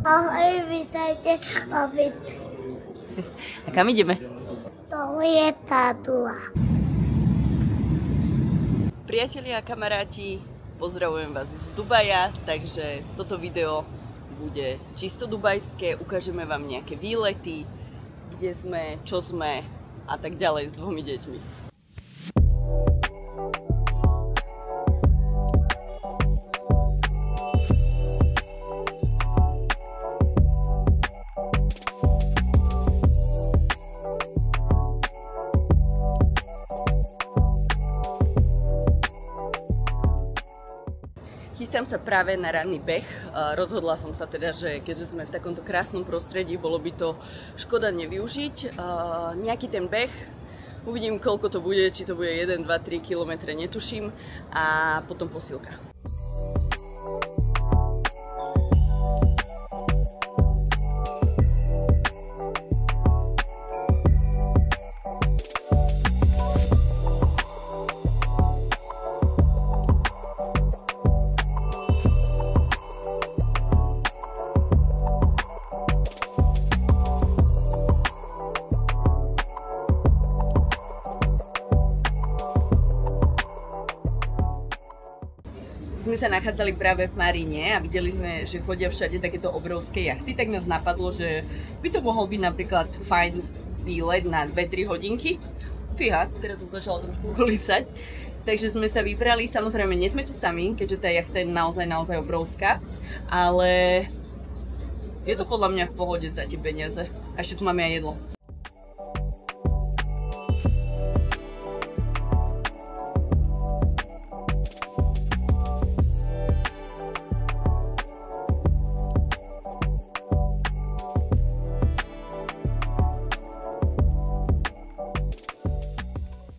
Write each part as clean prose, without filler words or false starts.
Ahoj, vítajte opäť. A kam ideme? To je tátua. Priatelia a kamaráti, pozdravujem vás z Dubaja, takže toto video bude čisto dubajské. Ukážeme vám nejaké výlety, kde sme, čo sme a tak ďalej s dvomi deťmi. Chystám sa práve na ranný beh. Rozhodla som sa teda, že keďže sme v takomto krásnom prostredí, bolo by to škoda nevyužiť. Nejaký ten beh, uvidím koľko to bude, či to bude 1, 2, 3 km, netuším. A potom posilka. Sme sa nachádzali práve v Marine a videli sme, že chodia všade takéto obrovské jachty, tak nás napadlo, že by to mohol byť napríklad fajn výlet na 2-3 hodinky. Fíha, teraz to začalo trošku kolísať. Takže sme sa vybrali, samozrejme nie sme tu sami, keďže tá jachta je naozaj obrovská, ale je to podľa mňa v pohode za tie peniaze. A ešte tu máme aj jedlo.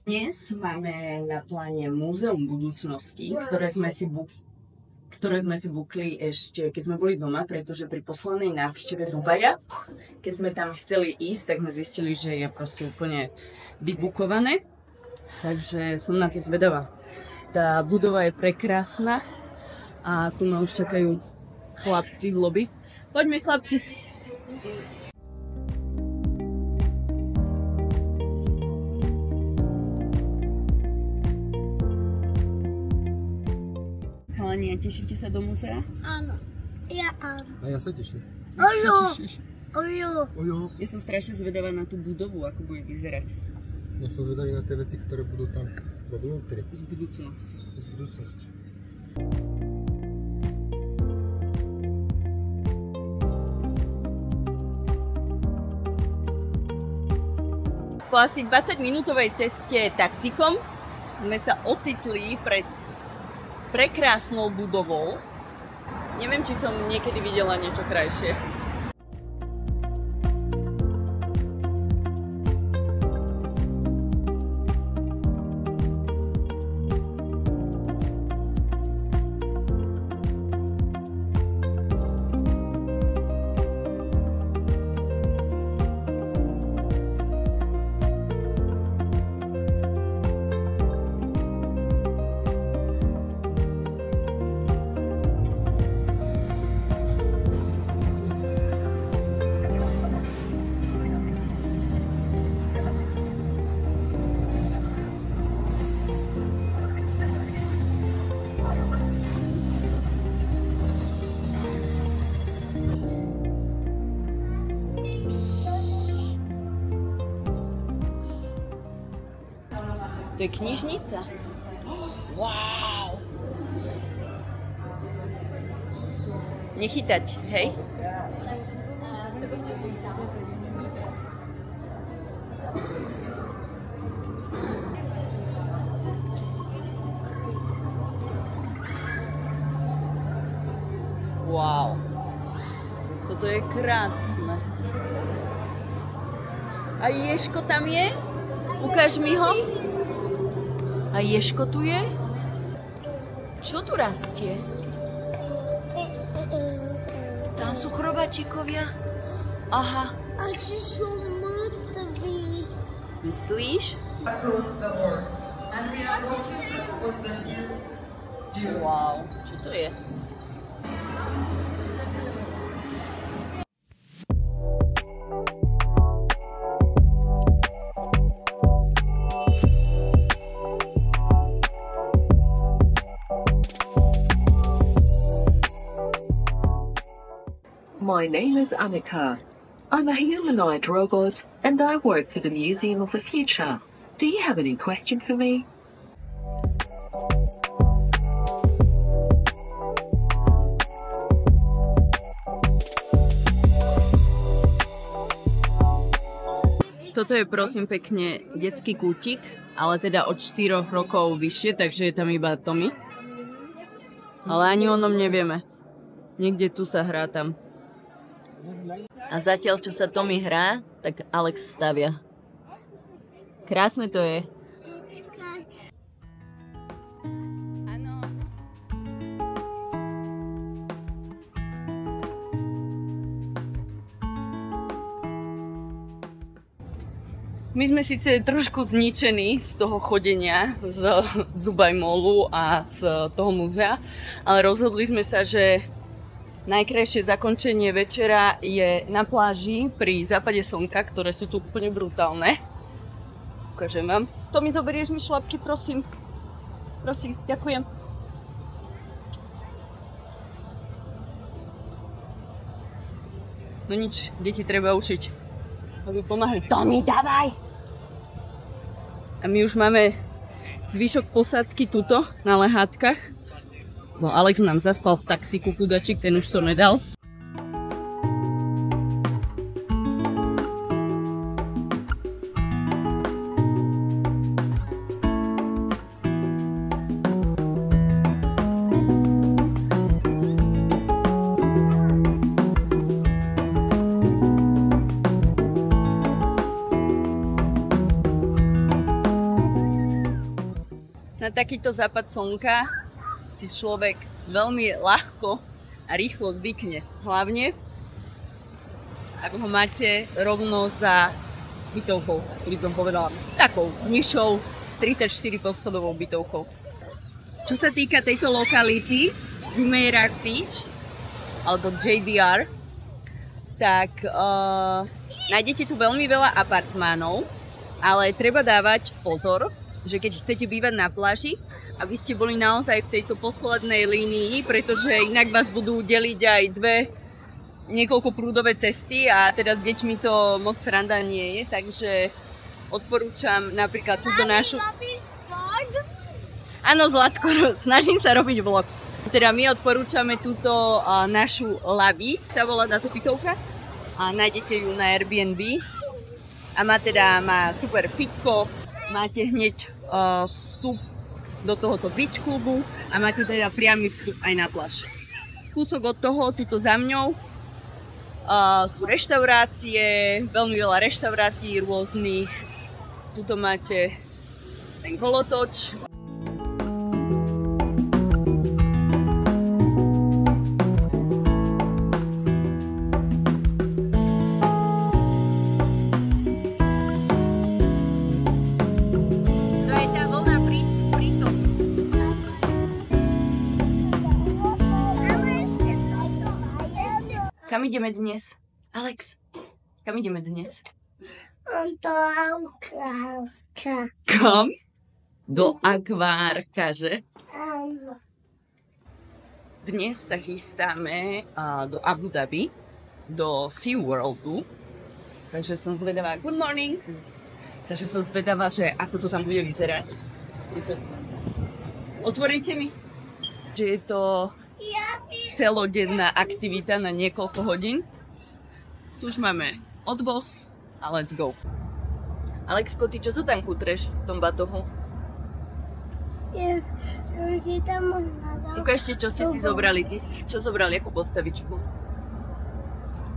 Dnes máme na pláne Múzeum budúcnosti, ktoré sme si bukli ešte, keď sme boli doma, pretože pri poslednej návšteve Dubaja, keď sme tam chceli ísť, tak sme zistili, že je proste úplne vybukované. Takže som na to zvedavá. Tá budova je prekrásna a tu ma už čakajú chlapci v lobby. Poďme, chlapci! Chalani, tešíte sa do múzea? Áno, ja áno. A ja sa teším. Ojo. Ja som strašne zvedavá na tú budovu, ako bude vyzerať. Ja som zvedavý na tie veci, ktoré budú tam vo vnútri. Z budúcnosti. Z budúcnosti. Po asi 20-minútovej ceste taxikom sme sa ocitli pred prekrásnou budovou. Neviem, či som niekedy videla niečo krajšie. To je knižnica. Wow! Nechytať, hej? Wow! Toto je krásne. A Ježko tam je? Ukáž mi ho. A Ježko tu je? Čo tu rastie? Tam sú chrobačikovia. Aha. A tí sú mŕtvi. Myslíš? Wow, čo to je? My name is Annika. I'm a humanoid robot, and I work for the Museum of the Future. Do you have any question for me? Toto je prosím pekne detský kútik, ale teda od 4 rokov vyššie, takže je tam iba Tommy. Ale ani o ňom nevieme. Niekde tu sa hrá tam. A zatiaľ, čo sa Tommy hrá, tak Alex stavia. Krásne to je. My sme síce trošku zničení z toho chodenia z Dubai Mallu a z toho múzea, ale rozhodli sme sa, že najkrajšie zakončenie večera je na pláži pri západe slnka, ktoré sú tu úplne brutálne. Ukážem vám. To mi zoberieš mi šlapky, prosím. Prosím, ďakujem. No nič, deti treba učiť, aby pomáhali. Tommy, dávaj! A my už máme zvyšok posádky tuto na lehátkach. No Alex nám zaspal v taxíku, chudačík, ten už to nedal. Na takýto západ slnka si človek veľmi ľahko a rýchlo zvykne. Hlavne, ak ho máte rovno za bytovkou, by som povedala, takou nižšou 34 poschodovou bytovkou. Čo sa týka tejto lokality, Jumeirah Beach, alebo JBR, tak nájdete tu veľmi veľa apartmánov, ale treba dávať pozor, že keď chcete bývať na pláži, aby ste boli naozaj v tejto poslednej línii, pretože inak vás budú deliť aj niekoľko prúdové cesty a teda s deťmi to moc sranda nie je, takže odporúčam napríklad túto našu... Áno, Zlatko, snažím sa robiť vlog. Teda my odporúčame túto našu Labi, sa volá táto bytovka, a nájdete ju na Airbnb a má super fitko, máte hneď vstup do tohoto beach klubu a máte teda priamy vstup aj na pláž. Kúsok od toho, tuto za mňou, sú reštaurácie, veľmi veľa reštaurácií rôznych. Tuto máte ten kolotoč. Kam ideme dnes? Alex, kam ideme dnes? Do akvárka. Kam? Do akvárka, že? Áno. Dnes sa chystáme do Abu Dhabi, do SeaWorldu. Takže som zvedavá. Good morning! Takže som zvedavá, že ako to tam bude vyzerať. Otvoríte mi? Že je to celodenná aktivita na niekoľko hodín. Tu už máme odvoz a let's go. Alexko, ty čo sa tam kutreš v tom batohu? Ja som si tam hľadal. Ukážte, čo ste si zobrali. Ty si čo zobral, akú postavičku?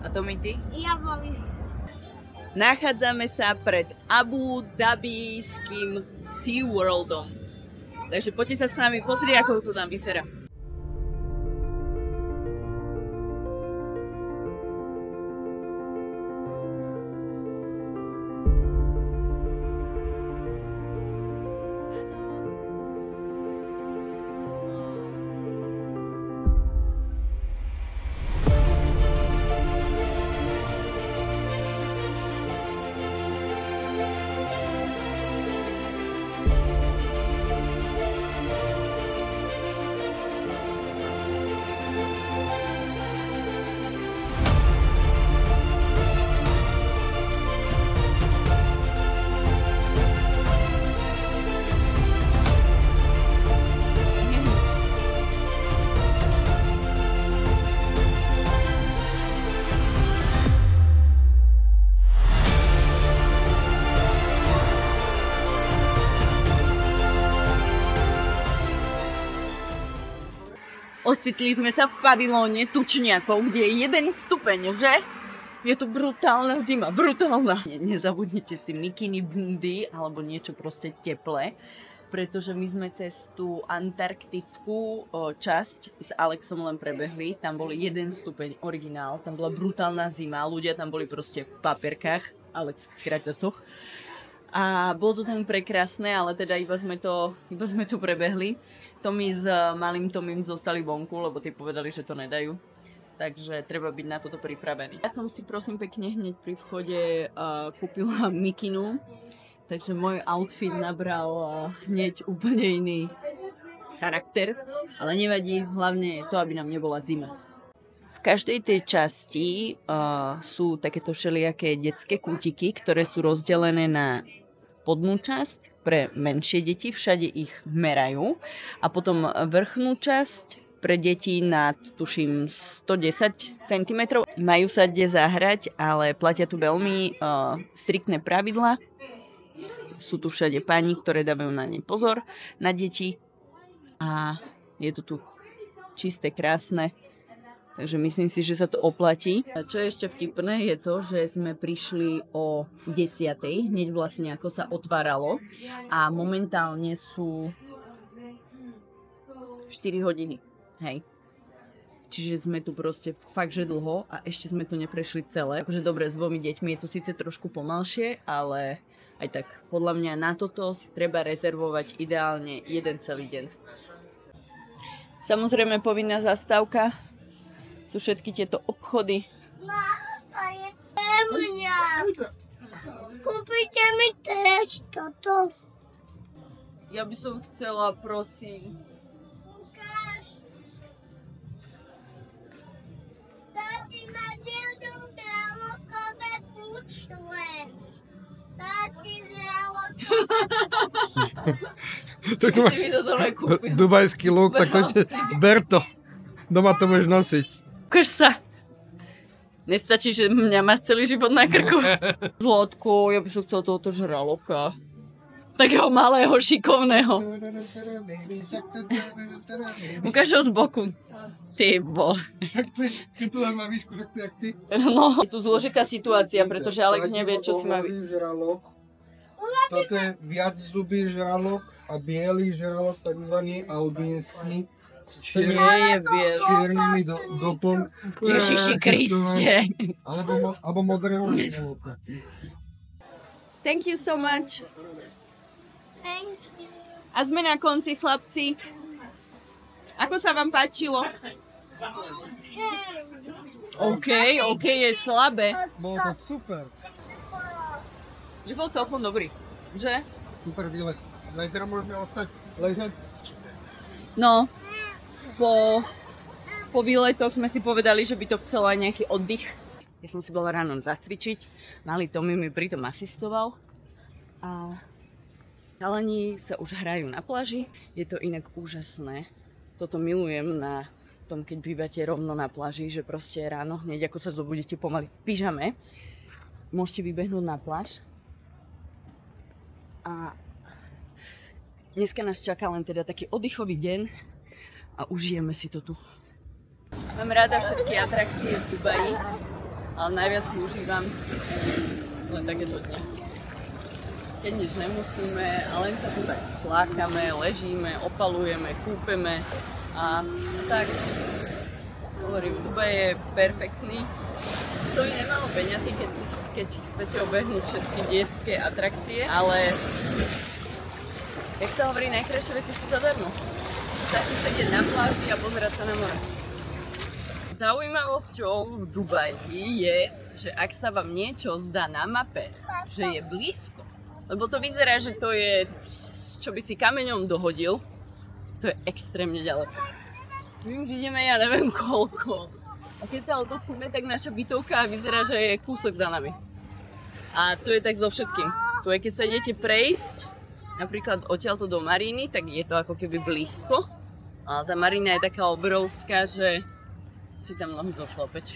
A to mi ty? Ja volím. Nachádzame sa pred Abu Dhabijským SeaWorldom. Takže poďte sa s nami pozrieť, ako to tam vyzerá. Ocitli sme sa v pavilóne tučniakov, kde je 1 stupeň, že? Je to brutálna zima, brutálna. Nezabudnite si mikiny, bundy alebo niečo proste teplé, pretože my sme cez tú antarktickú časť s Alexom len prebehli. Tam bol 1 stupeň originál, tam bola brutálna zima, ľudia tam boli proste v papierkách, Alex v kraťasoch. A bolo to tam prekrásne, ale teda iba sme to prebehli. Tommy s malým Tomím zostali vonku, lebo tí povedali, že to nedajú. Takže treba byť na toto pripravený. Ja som si prosím pekne hneď pri vchode kúpila mikinu, takže môj outfit nabral hneď úplne iný charakter. Ale nevadí, hlavne je to, aby nám nebola zima. V každej tej časti sú takéto všelijaké detské kútiky, ktoré sú rozdelené na spodnú časť pre menšie deti, všade ich merajú, a potom vrchnú časť pre deti nad, tuším, 110 cm. Majú sa kde zahrať, ale platia tu veľmi striktné pravidlá. Sú tu všade pani, ktoré dávajú na ne pozor, na deti. A je to tu čisté, krásne. Takže myslím si, že sa to oplatí. A čo je ešte vtipné, je to, že sme prišli o 10:00, hneď vlastne ako sa otváralo. A momentálne sú 4 hodiny. Hej. Čiže sme tu proste fakt, že dlho a ešte sme to neprešli celé. Akože dobre, s 2 deťmi je to síce trošku pomalšie, ale aj tak podľa mňa na toto si treba rezervovať ideálne 1 celý deň. Samozrejme povinná zastávka sú všetky tieto obchody. To je pre mňa. Kúpite mi tiež toto. Ja by som chcela, prosím. Tati ma deľom žralokové pučle. Tati Tak to Si mi to dole kúpil. dubajský look, tak to ber to. Doma to budeš nosiť. Ukáž sa. Nestačí, že mňa máš celý život na krku. Zlatko, ja by som chcel tohoto žraloka. Takého malého, šikovného. Ukáž ho z boku. Ty bo. Keď to dám na výšku, tak to jak ty. No, je tu zložitá situácia, pretože Alex nevie, čo si má... Žralok. Toto je viac zubý žralok a biely žralok, takzvaný albínsky. To nie je biel. Čiernymi dopom. Ježiši Kriste. Alebo modrého žraloka. Thank you so much. Thank you. A sme na konci, chlapci. Ako sa vám páčilo? OK je slabé. Bolo to super. Že bol celkom dobrý, že? Super výlet. Zajtra môžeme ostať ležať. No, po výletoch sme si povedali, že by to chcelo aj nejaký oddych. Ja som si bola ráno zacvičiť, malý Tommy mi pritom asistoval a chalani sa už hrajú na pláži. Je to inak úžasné. Toto milujem na tom, keď bývate rovno na pláži, že proste ráno hneď ako sa zobudíte pomaly v pyžame, môžete vybehnúť na pláž. A dneska nás čaká len teda taký oddychový deň a užijeme si to tu. Mám rada všetky atrakcie v Dubaji, ale najviac si užívam len takéto dne. Keď nič nemusíme a len sa tu tak flákame, ležíme, opalujeme, kúpeme a tak. Hovorím, Dubaj je perfektný. Stojí nemálo peňazí, keď chcete obehnúť všetky detské atrakcie, ale jak sa hovorí, najkrajšie veci sú zadarmo. Stačí sedieť na pláži a pozerať sa na more. Zaujímavosťou v Dubaji je, že ak sa vám niečo zdá na mape, že je blízko, lebo to vyzerá, že to je, čo by si kameňom dohodil, to je extrémne ďaleko. My už ideme, ja neviem koľko. A keď sa otočíme, tak naša bytovka vyzerá, že je kúsok za nami. A to je tak so všetkým. Tu je, keď sa idete prejsť, napríklad odtiaľto do Maríny, tak je to ako keby blízko. Ale tá Marína je taká obrovská, že si tam nohy zošlapete.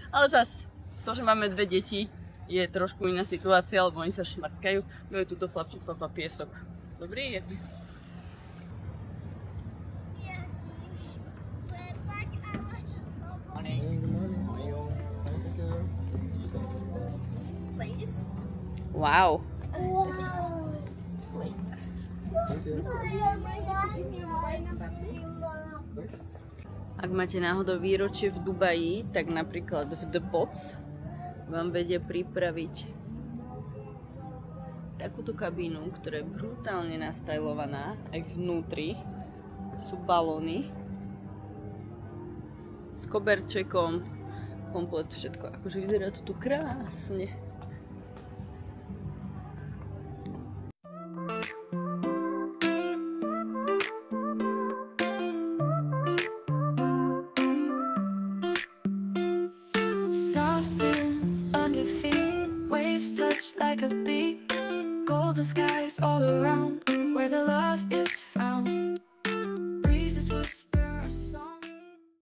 Ale zas, to, že máme 2 deti, je trošku iná situácia, lebo oni sa šmrtkajú. No je túto chlapčík chlapa piesok. Dobrý je. Wow. Wow. Ak máte náhodou výročie v Dubaji, tak napríklad v The Pots vám vedia pripraviť takúto kabínu, ktorá je brutálne nastajlovaná. Aj vnútri sú balóny s koberčekom, komplet všetko. Akože vyzerá to tu krásne. Soft sands under feet, waves touch like a beat. Golden skies all around, where the love is